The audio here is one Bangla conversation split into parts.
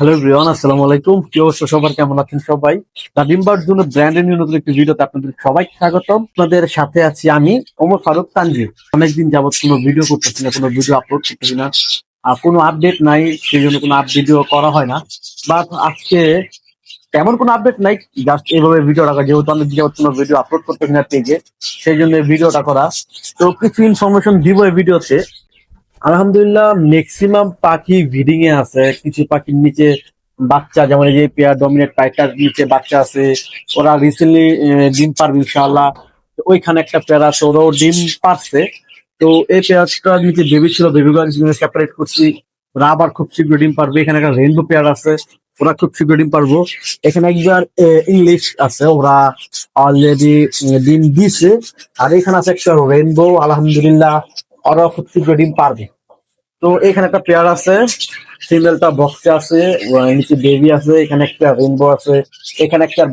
হ্যালো এভরিওয়ান, আসসালামু আলাইকুম। কি অবস্থা সবার, কেমন আছেন সবাই? দা ডিম্বার জন্য ব্র্যান্ডের নিউ নতুন একটি ভিডিওতে আপনাদের সবাইকে স্বাগতম। আপনাদের সাথে আছি আমি, ওমর ফারুক তানভীর। অনেকদিন যাবত কোনো ভিডিও করতেছি না, কোনো ভিডিও আপলোড করতেছি না, আর কোনো আপডেট নাই, সেই জন্য কোনো ভিডিও করা হয় না। বাট আজকে তেমন কোনো আপডেট নাই, জাস্ট এইভাবে ভিডিও রাখা, যেহেতু আমি যাবত কোনো ভিডিও আপলোড করতেছি না পেজে, সেই জন্য এই ভিডিওটা করা। তো কিছু ইনফরমেশন দিব এই ভিডিওতে। আলহামদুলিল্লাহ, ম্যাক্সিমাম পাখি ব্রিডিং এ আছে। কিছু পাখির নিচে বাচ্চা, যেমন এই যে পেয়ার ডমিনেট পাইটার নিচে বাচ্চা আছে, ওরা রিসেন্টলি ডিম পারবে ইনশাআল্লাহ। তো ওইখানে একটা পেয়ার আছে, ওরাও ডিম পারছে। তো এই পেয়ারটার নিচে বেবি ছিল, বেবিগুলো সেপারেট করছি, ওরা আবার খুব শীঘ্র ডিম পারবে। এখানে একটা রেইনবো পেয়ার আছে, ওরা খুব শীঘ্র ডিম পারবো। এখানে একবার ইংলিশ আছে, ওরা অলরেডি ডিম দিছে। আর এখানে আছে একটা রেইনবো, আলহামদুলিল্লাহ ওরা খুব শীঘ্র ডিম পারবে। তো এখানে একটা পেয়ার আছে, ফিমেলটা বক্সে আছে, নিচে বেবি আছে, এখানে একটা রেইনবো আছে, এখানে একটা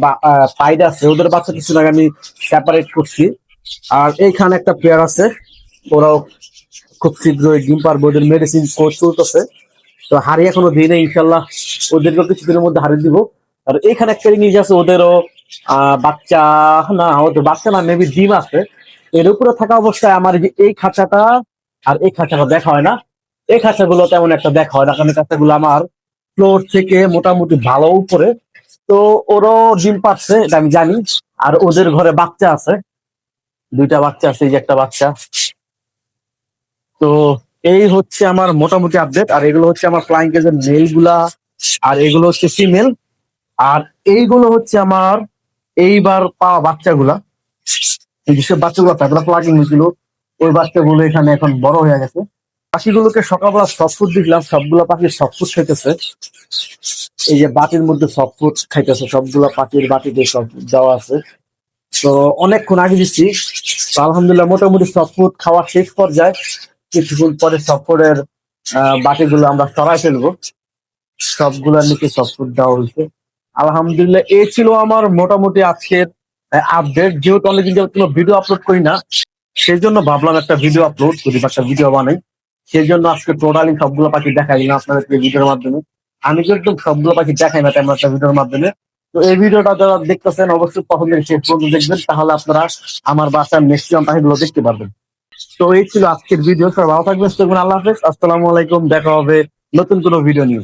পাইড আছে। ওদের বাচ্চা কিছু আগে আমি সেপারেট করছি। আর এইখানে একটা পেয়ার আছে, ওরাও খুব শীঘ্রই ডিম পারবে। ওদের মেডিসিন কোর্স চলতেছে, তো হাড়ি এখনো দিই নাই, ইনশাল্লাহ ওদেরকেও কিছুদিনের মধ্যে হাড়ি দিব। আর এখানে একটা জিনিস আছে, ওদেরও বাচ্চা, না ওদের বাচ্চা না, মেবি ডিম আছে। এর উপরে থাকা অবস্থায় আমার এই যে এই খাঁচাটা আর এই খাঁচাটা দেখা হয় না। এই খাঁচাগুলো তেমন একটা দেখা হয় না, কারণ এই খাঁচাগুলো আমার ফ্লোর থেকে মোটামুটি ভালো উপরে। তো ওরও ডিম পাচ্ছে, এটা আমি জানি। আর ওদের ঘরে বাচ্চা আছে, দুইটা বাচ্চা আছে, এই যে একটা বাচ্চা। তো এই হচ্ছে আমার মোটামুটি আপডেট। আর এগুলো হচ্ছে আমার ফ্লাইং কেজের মেল গুলা, আর এগুলো হচ্ছে ফিমেল। আর এইগুলো হচ্ছে আমার এইবার পাওয়া বাচ্চাগুলা, যেসব বাচ্চাগুলো তারপরে প্লাগিং হয়েছিল, ওই বাচ্চাগুলো এখানে এখন বড় হয়ে গেছে। পাখিগুলোকে সকালবেলা সফট ফুড দিলাম, সবগুলো পাখি সফট ফুড খাইতেছে। এই যে বাটির মধ্যে সফট ফুড খাইতেছে, সবগুলো পাখির বাটিতে সফট ফুড দেওয়া আছে। তো অনেকক্ষণ আগে দিচ্ছি, তো আলহামদুলিল্লাহ মোটামুটি সফট ফুড খাওয়া শেষ পর্যায়ে। কিছুক্ষণ পরে সফট ফুডের বাটিগুলো আমরা সরাই ফেলবো, সবগুলোর নিচে সফট ফুড দেওয়া হয়েছে। আলহামদুলিল্লাহ, এই ছিল আমার মোটামুটি আজকের আপডেট। যেহেতু অনেকদিন যাবত কোনো ভিডিও আপলোড করি না, সেই জন্য ভাবলাম একটা ভিডিও আপলোড করি বা একটা ভিডিও বানাই। সেই জন্য আজকে টোটালি সবগুলো পাখি দেখাই না আপনাদেরকে ভিডিওর মাধ্যমে। আমি কিন্তু সবগুলো পাখি দেখাই না তেমন একটা ভিডিওর মাধ্যমে। তো এই ভিডিওটা যারা দেখতেছেন অবশ্যই প্রথম থেকে শেষ পর্যন্ত দেখবেন, তাহলে আপনারা আমার বাসার ম্যাক্সিমাম পাখিগুলো দেখতে পারবেন। তো এই ছিল আজকের ভিডিও। সবাই ভালো থাকবেন, আল্লাহ হাফেজ, আসসালামু আলাইকুম। দেখা হবে নতুন কোনো ভিডিও নিয়ে।